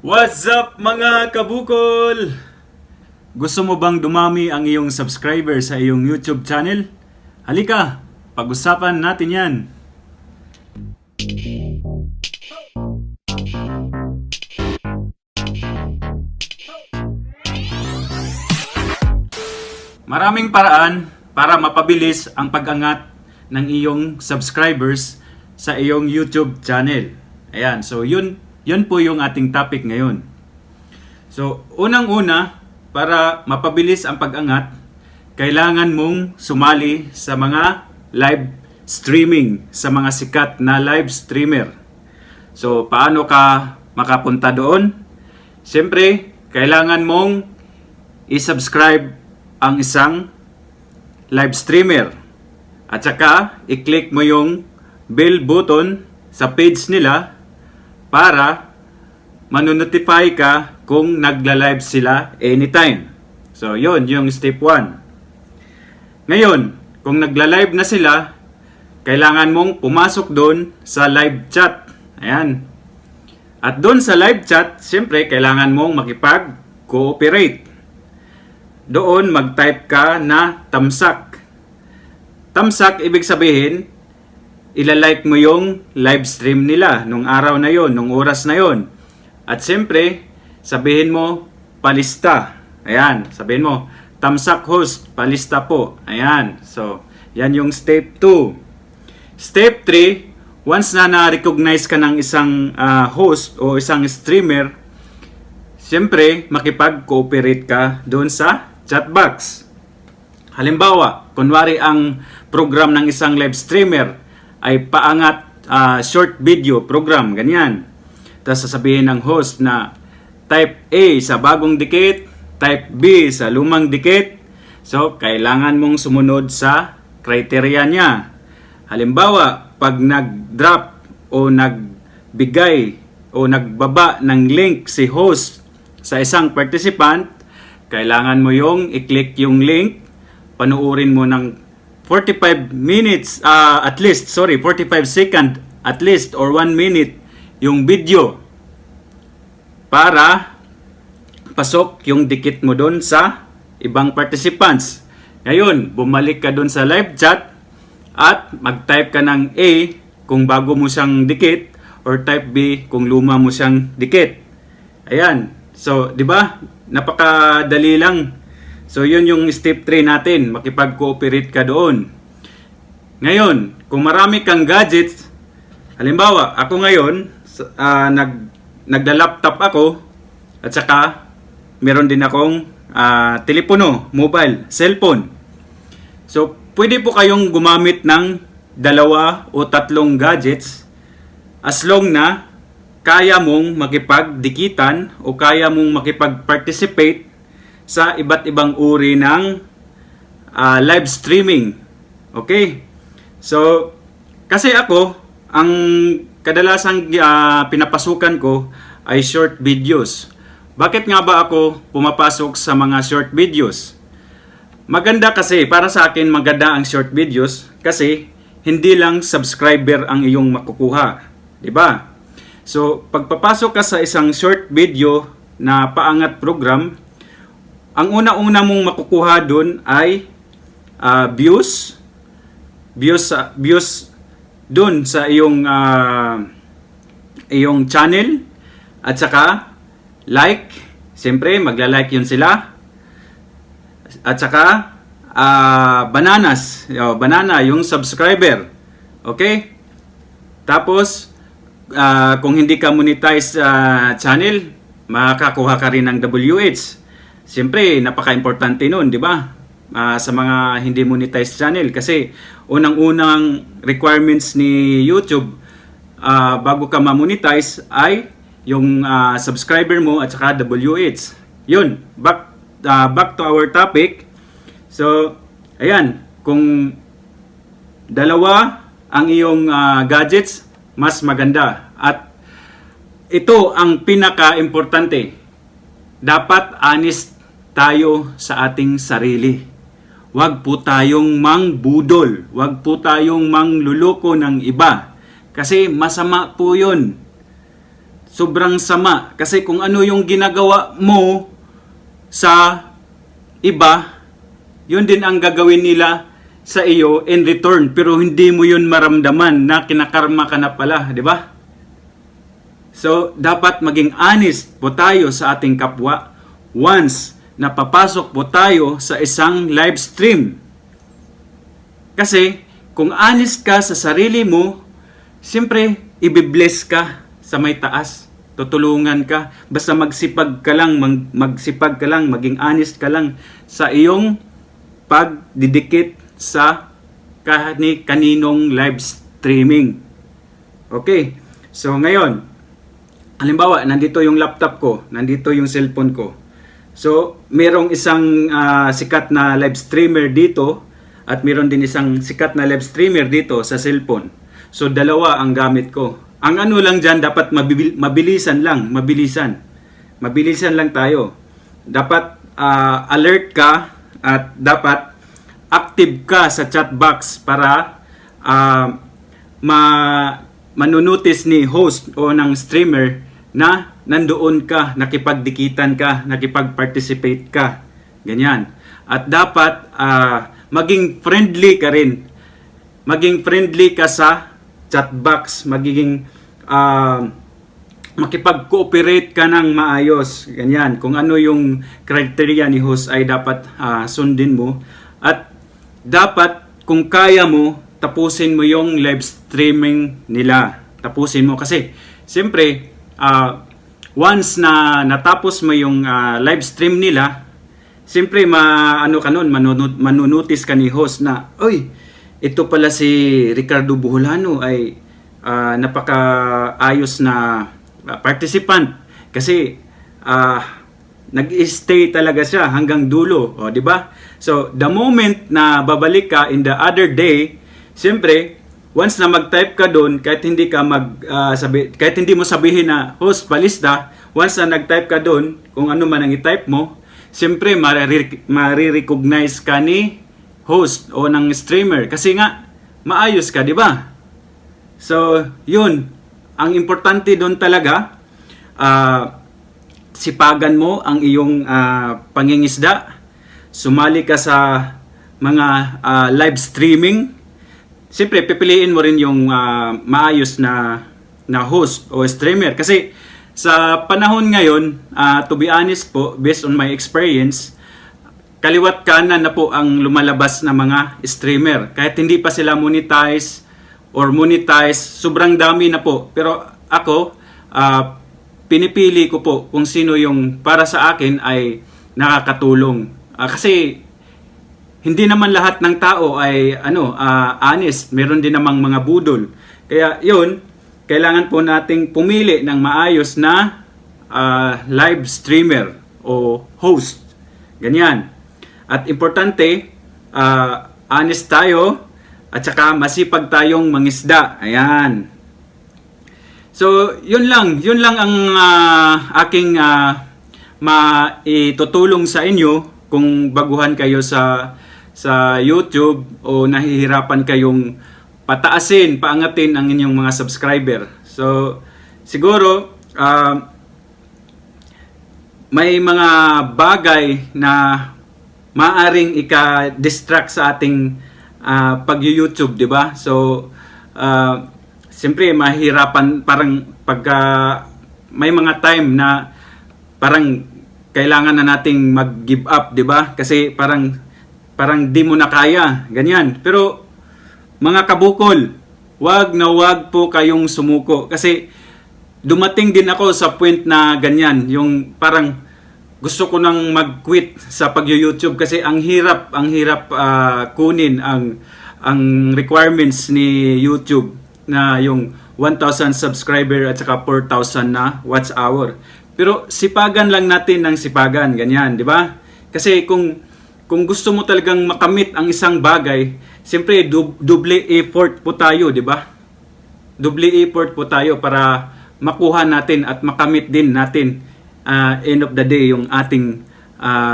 What's up mga kabukol? Gusto mo bang dumami ang iyong subscriber sa iyong YouTube channel? Halika, pag-usapan natin yan. Maraming paraan para mapabilis ang pag-angat ng iyong subscribers sa iyong YouTube channel. Ayan, so yun po yung ating topic ngayon. So, unang-una, para mapabilis ang pag-angat, kailangan mong sumali sa mga live streaming, sa mga sikat na live streamer. So, paano ka makapunta doon? Siyempre, kailangan mong i-subscribe ang isang live streamer. At saka, i-click mo yung bell button sa page nila para manonotify ka kung nagla-live sila anytime. So, yun yung step 1. Ngayon, kung nagla-live na sila, kailangan mong pumasok doon sa live chat. Ayan. At doon sa live chat, siyempre, kailangan mong makipag-cooperate. Doon, mag-type ka na tamsak. Tamsak, ibig sabihin, ilalike mo yung live stream nila nung araw na yon, nung oras na yon. At siyempre, sabihin mo, palista. Ayan, sabihin mo, tamsak host, palista po. Ayan, so, yan yung step 2. Step 3, once na na-recognize ka ng isang host o isang streamer, siyempre, makipag-cooperate ka doon sa chat box. Halimbawa, kunwari ang program ng isang live streamer ay paangat short video program, ganyan. Tapos sasabihin ng host na type A sa bagong dikit, type B sa lumang dikit. So, kailangan mong sumunod sa criteria niya. Halimbawa, pag nag-drop o nagbigay o nagbaba ng link si host sa isang participant, kailangan mo yung i-click yung link, panuorin mo ng 45 minutes, 45 second at least or 1 minute yung video para pasok yung dikit mo doon sa ibang participants. Ngayon, bumalik ka doon sa live chat at mag-type ka ng A kung bago mo siyang dikit or type B kung luma mo siyang dikit. Ayan. So, di ba? Napakadali lang. So, yun yung step 3 natin. Makipag-cooperate ka doon. Ngayon, kung marami kang gadgets, halimbawa, ako ngayon, nagla-laptop ako, at saka, meron din akong telepono, mobile, cellphone. So, pwede po kayong gumamit ng 2 o 3 gadgets as long na kaya mong makipagdikitan o kaya mong makipag-participate sa iba't ibang uri ng live streaming. Okay? So, kasi ako, ang kadalasang pinapasukan ko ay short videos. Bakit nga ba ako pumapasok sa mga short videos? Maganda kasi, para sa akin maganda ang short videos kasi hindi lang subscriber ang iyong makukuha. Diba? So, pagpapasok ka sa isang short video na paangat program, ang una-una mong makukuha doon ay views doon sa iyong channel at saka like, siyempre magla-like yun sila at saka banana yung subscriber, okay? Tapos kung hindi ka monetize channel, makakuha ka rin ng WH. Siyempre, napaka-importante nun, di ba? Sa mga hindi monetized channel. Kasi, unang-unang requirements ni YouTube bago ka ma-monetize ay yung subscriber mo at saka WH. Yun, back to our topic. So, ayan, kung 2 ang iyong gadgets, mas maganda. At ito ang pinaka-importante. Dapat honest tayo sa ating sarili. Huwag po tayong mangbudol. Huwag po tayong mangluloko ng iba. Kasi masama po yun. sobrang sama. Kasi kung ano yung ginagawa mo sa iba, yun din ang gagawin nila sa iyo in return. Pero hindi mo yun maramdaman na kinakarma ka na pala, di ba? So, dapat maging honest po tayo sa ating kapwa once na papasok po tayo sa isang live stream. Kasi, kung honest ka sa sarili mo, siyempre, ibibless ka sa may taas. Tutulungan ka. Basta magsipag ka lang, maging honest ka lang sa iyong pagdidikit sa kaninong live streaming. Okay. So, ngayon, halimbawa, nandito yung laptop ko, nandito yung cellphone ko. So, merong isang sikat na live streamer dito at meron din isang sikat na live streamer dito sa cellphone. So, dalawa ang gamit ko. Ang ano lang dyan, dapat mabilisan lang. Mabilisan lang tayo. Dapat alert ka at dapat active ka sa chat box para manunotice ni host o ng streamer na nandoon ka, nakipagdikitan ka, nakipag-participate ka. Ganyan. At dapat maging friendly ka rin. Maging friendly ka sa chat box, makipag-cooperate ka ng maayos. Ganyan. Kung ano yung criteria ni host ay dapat sundin mo. At dapat, kung kaya mo, tapusin mo yung live streaming nila. Tapusin mo. Kasi, siyempre, once na natapos mo yung live stream nila, siyempre, manunotice ka ni host na, oy, ito pala si Ricardo Buholano ay napaka-ayos na participant kasi nag-stay talaga siya hanggang dulo, o di ba? So the moment na babalik ka in the other day, siyempre once na mag-type ka doon, kahit hindi mo sabihin na host palista, once na nag-type ka doon, kung ano man ang i-type mo, siyempre marirecognize ka ni host o ng streamer kasi nga maayos ka, di ba? So, yun. Ang importante doon talaga, sipagan mo ang iyong pangingisda. Sumali ka sa mga live streaming. Siyempre, pipiliin mo rin yung maayos na host o streamer. Kasi sa panahon ngayon, to be honest po, based on my experience, kaliwat kanan na po ang lumalabas na mga streamer. Kahit hindi pa sila monetize, sobrang dami na po. Pero ako, pinipili ko po kung sino yung para sa akin ay nakakatulong. Kasi hindi naman lahat ng tao ay honest. Meron din namang mga budol. Kaya yun, kailangan po nating pumili ng maayos na live streamer o host. Ganyan. At importante, honest tayo at saka masipag tayong mangisda. Ayan. So, yun lang ang aking maitutulong sa inyo kung baguhan kayo sa YouTube o nahihirapan kayong paangatin ang inyong mga subscriber. So, siguro may mga bagay na maaring ika-distract sa ating pag-YouTube, di ba? So, siyempre, mahirapan, parang pagka may mga time na parang kailangan na nating mag-give up, di ba? Kasi parang di mo na kaya, ganyan. Pero, mga kabukol, wag po kayong sumuko. Kasi, dumating din ako sa point na ganyan, yung parang gusto ko nang mag-quit sa pag-YouTube kasi ang hirap kunin ang requirements ni YouTube na yung 1,000 subscriber at saka 4,000 na watch hour. Pero sipagan lang natin ng sipagan, ganyan, di ba? Kasi kung gusto mo talagang makamit ang isang bagay, siyempre double effort po tayo, di ba? Double effort po tayo para makuha natin at makamit din natin end of the day yung ating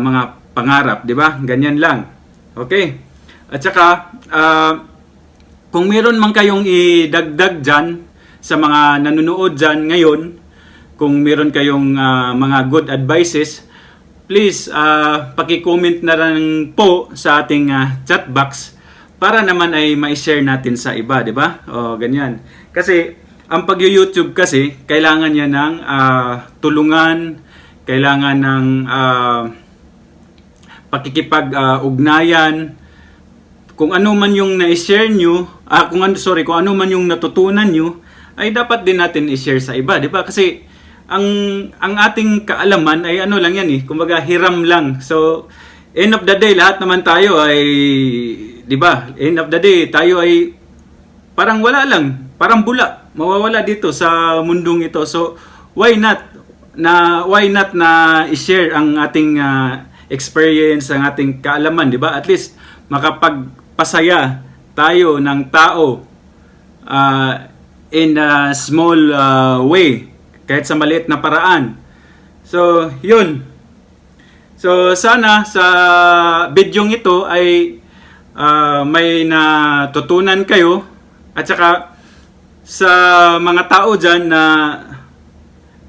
mga pangarap, di ba? Ganyan lang. Okay? At saka kung meron man kayong idagdag dyan sa mga nanonood dyan ngayon, kung meron kayong mga good advices, please paki-comment na lang po sa ating chat box para naman ay ma-share natin sa iba, di ba? O ganyan. Kasi ang pag-YouTube kasi kailangan niya ng tulungan, kailangan ng pakikipag-ugnayan. Kung ano man yung na-share nyo, kung ano man yung natutunan nyo, ay dapat din natin i-share sa iba, di ba? Kasi ang ating kaalaman ay ano lang yan kumbaga hiram lang. So end of the day, lahat naman tayo ay, di ba? End of the day, tayo ay parang wala lang, parang bula, mawawala dito sa mundong ito. So why not na i-share ang ating experience, ang ating kaalaman, di ba? At least makapagpasaya tayo ng tao in a small way, kahit sa maliit na paraan. So, yun. So, sana sa bidyong ito ay may natutunan kayo. At saka sa mga tao dyan na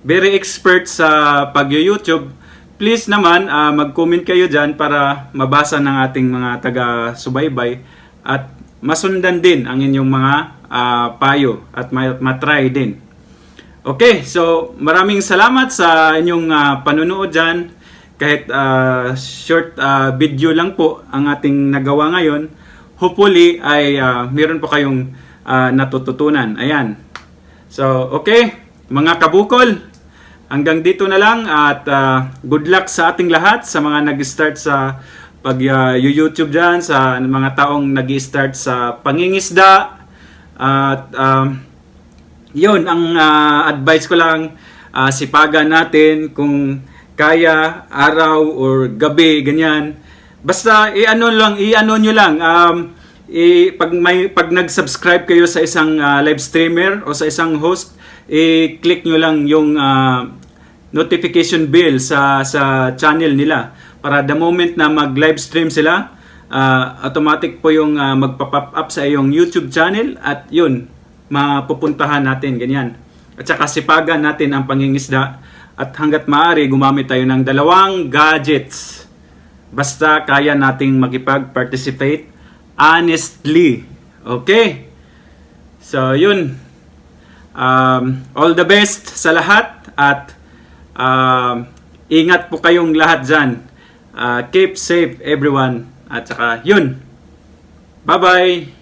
very expert sa pag-YouTube, please naman mag-comment kayo dyan para mabasa ng ating mga taga-subaybay at masundan din ang inyong mga payo at matry din. Okay, so maraming salamat sa inyong panunood dyan. Kahit short video lang po ang ating nagawa ngayon, hopefully ay meron po kayong natututunan. Ayan. So, okay, mga kabukol, hanggang dito na lang at good luck sa ating lahat, sa mga nag-start sa pag-YouTube dyan, sa mga taong nag-start sa pangingisda. At yun, ang advice ko lang, sipagan natin kung kaya, araw or gabi, ganyan. Basta i-ano nyo lang, pag nag-subscribe kayo sa isang live streamer o sa isang host, i-click nyo lang yung notification bell sa channel nila para the moment na mag-live stream sila, automatic po yung magpa-pop up sa iyong YouTube channel at yun, mapupuntahan natin, ganyan. At saka sipagan natin ang pangingisda at hanggat maaari gumamit tayo ng 2 gadgets. Basta kaya nating makipag-participate honestly. Okay? So, yun. All the best sa lahat at ingat po kayong lahat dyan. Keep safe everyone. At saka, yun. Bye-bye!